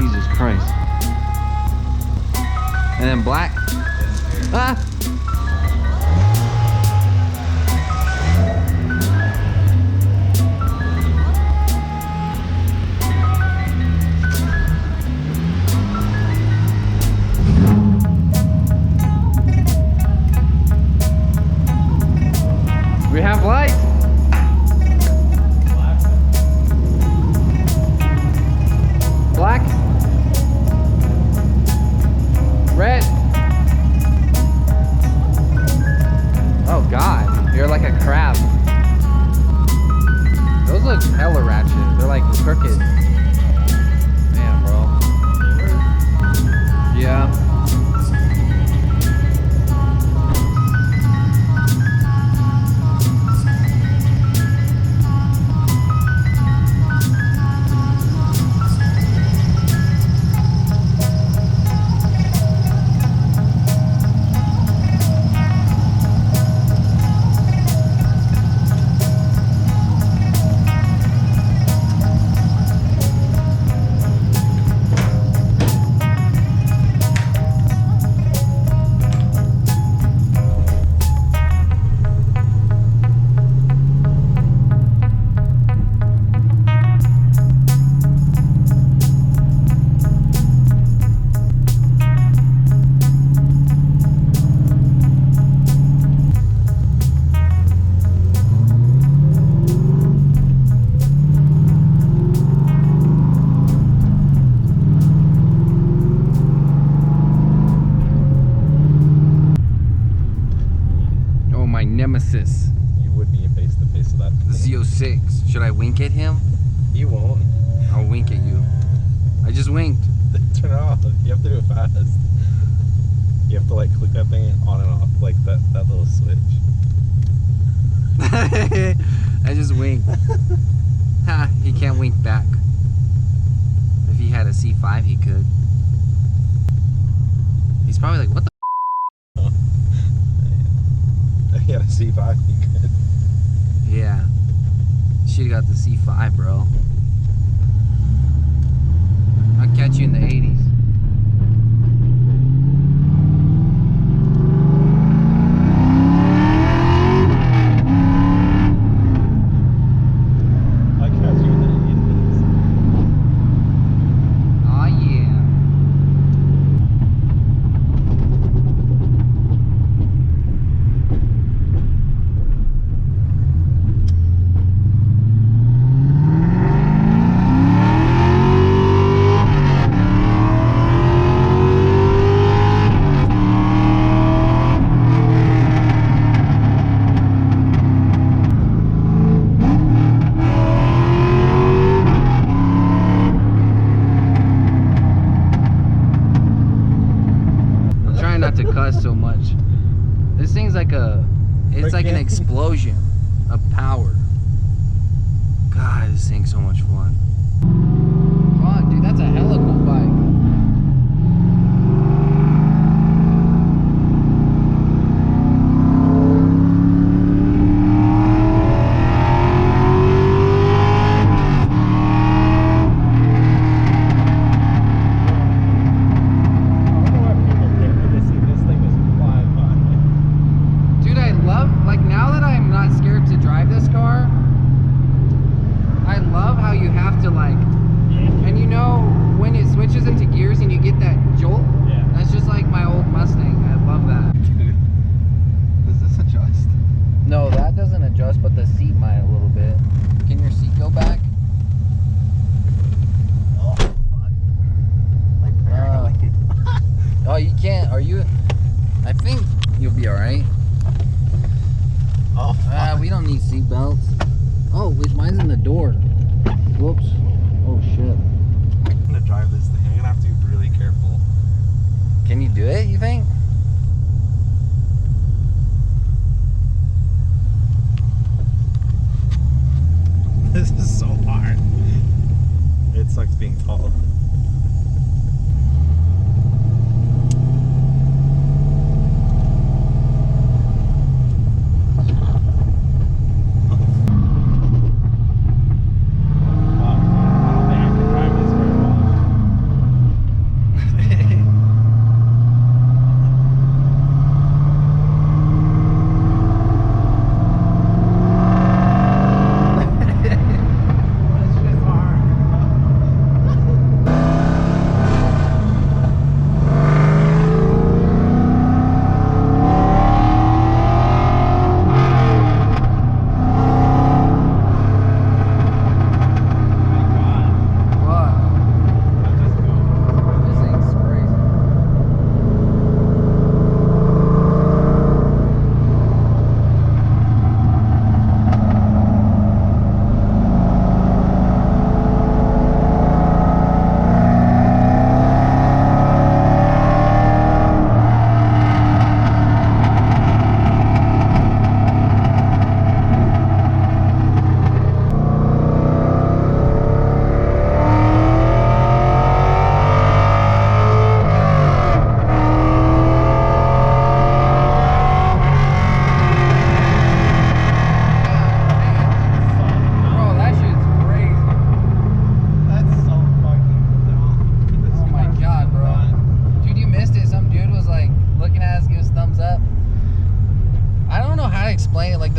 Jesus Christ. And then black. Ah! We have lights. Black. Red. Oh God, you're like a crab. Those look hella ratchet. They're like crooked. Man, bro. Yeah. Nemesis. You would be face to face with that. The Z06. Should I wink at him? You won't. I'll wink at you. I just winked. Turn it off. You have to do it fast. You have to like click that thing on and off, like that little switch. I just winked. Ha, he can't wink back. If he had a C5, he could. He's probably like, what the Yeah, a C5, you could. Yeah. Should've got the C5, bro. I'll catch you in the 80s. I'll catch you in the 80s. Oh yeah. Not to cuss so much. This thing's like it's like an explosion of power. God, this thing's so much fun. Fuck, dude, that's a hella cool bike. Now that I'm not scared to drive this car, I love how you have to like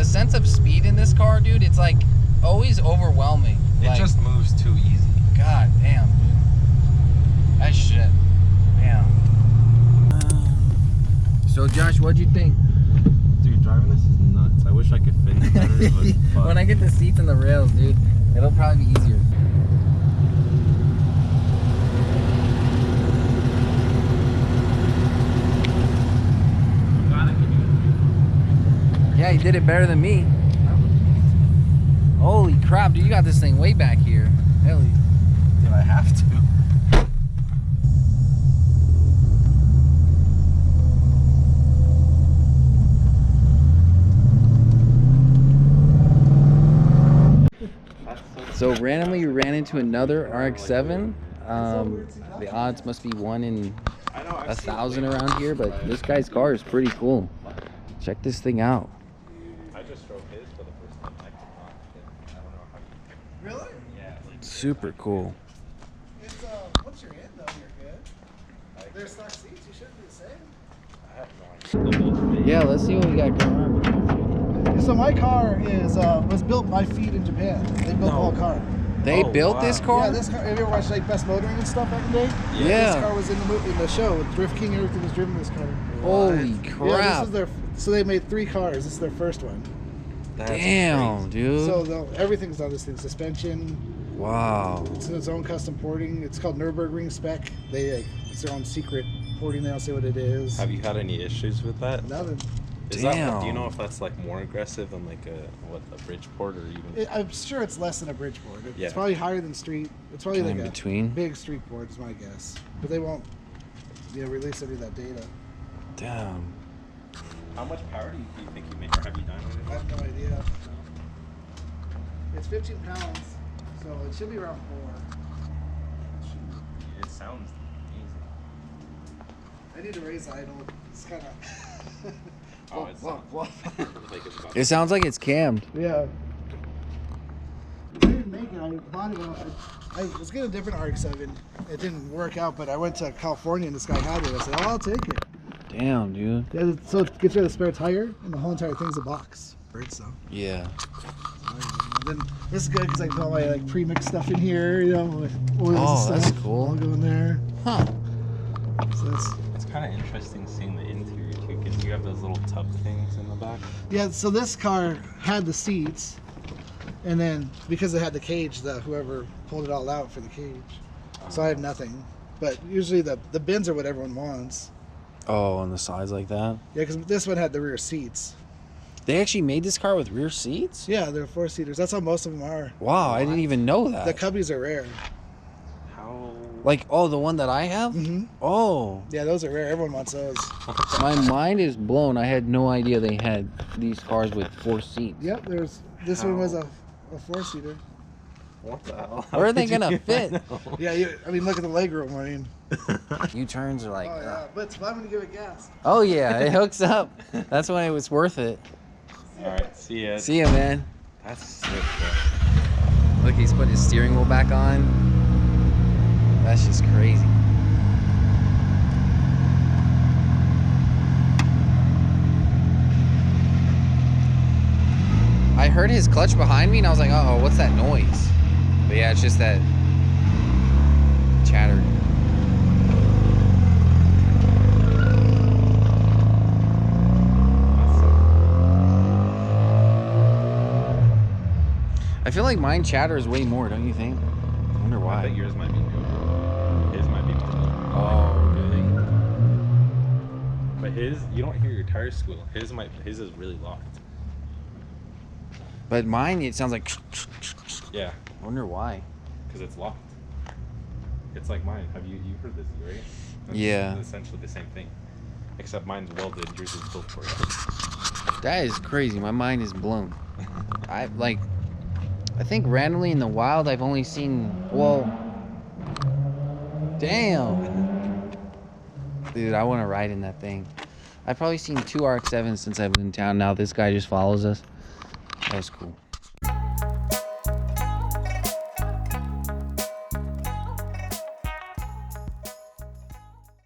the sense of speed in this car, dude, it's like always overwhelming. It like, just moves too easy. God damn, dude. That shit. Damn. So Josh, what'd you think? Dude, driving this is nuts. I wish I could fit in better, but fuck. When I get the seats and the rails, dude, it'll probably be easier. Yeah, he did it better than me. Holy crap, dude, you got this thing way back here. Hell, Dude, I have to. So randomly we ran into another RX-7. The odds must be 1 in 1,000 around here, but this guy's car is pretty cool. Check this thing out. I just drove his for the first time. I don't know how you... Really? Yeah. Super cool. It's once you're in though, you're good. There's stock seats. You shouldn't be the same. I have no idea. Yeah, let's see what we got going on. So my car is was built by Feed in Japan. They built the whole car. They built wow. this car? Yeah, this car. Have you ever watched like Best Motoring and stuff back in the day? Yeah. This car was in the movie, in the show. With Drift King, everything was driven in this car. Holy crap. Yeah, this is their. So they made 3 cars. This is their first one. Damn, dude. So everything's on this thing. Suspension. Wow. It's its own custom porting. It's called Nürburgring spec. It's their own secret porting. They don't say what it is. Have you had any issues with that? Nothing. Is Damn. that, do you know if that's like more aggressive than like a Bridgeport or even? I'm sure it's less than a Bridgeport. It's Yeah. probably higher than street. It's probably In like between? a big street port is my guess. But they won't release any of that data. Damn. How much power do you think you make, or have you done it? I have no idea. It's 15 pounds, so it should be around 4. It sounds easy. I need to raise the idle. It's kind of... Oh, it's not. Like it's about It sounds like it's cammed. Yeah. I didn't make it. I bought it. I was getting a different RX-7. It didn't work out, but I went to California and this guy had it. I said, "Oh, I'll take it." Damn, dude. Yeah, so it gets rid of the spare tire, and the whole entire thing's a box. Right, so. Yeah. Then this is good because I can put all my like pre-mixed stuff in here, you know, with oils Oh, and that's stuff. cool. I'll go in there. Huh. So that's, It's kind of interesting seeing the interior too, because you have those little tub things in the back. yeah, so this car had the seats, and then because it had the cage, whoever pulled it all out for the cage. So I have nothing. But usually the bins are what everyone wants. Oh, on the sides like that? Yeah, because this one had the rear seats. They actually made this car with rear seats? Yeah, they're 4-seaters. That's how most of them are. Wow, I didn't even know that. The Cubbies are rare. How? Like, oh, the one that I have? Mm-hmm. Oh. Yeah, those are rare. Everyone wants those. My mind is blown. I had no idea they had these cars with 4 seats. Yep, this one was a 4-seater. What the hell? Where are they gonna fit? Yeah, I mean, look at the legroom. I mean, U-turns are like, oh yeah, but it's fun when you give it gas. oh yeah, it hooks up. That's when it was worth it. All right, see ya. See ya, man. That's sick, bro. Look, he's put his steering wheel back on. That's just crazy. I heard his clutch behind me and I was like, uh oh, what's that noise? But yeah, it's just that chatter. I feel like mine chatters way more, don't you think? I wonder I why. bet yours might be good. His might be more. Oh, really? But his, you don't hear your tires squeal. His is really locked. But mine, it sounds like. Yeah, I wonder why. because it's locked. It's like mine. You've heard this, right? It's Yeah. essentially the same thing. Except mine's welded, yours is built for it. That is crazy. My mind is blown. I think randomly in the wild I've only seen, well, damn. Dude, I want to ride in that thing. I've probably seen 2 RX-7s since I've been in town. Now this guy just follows us. That was cool.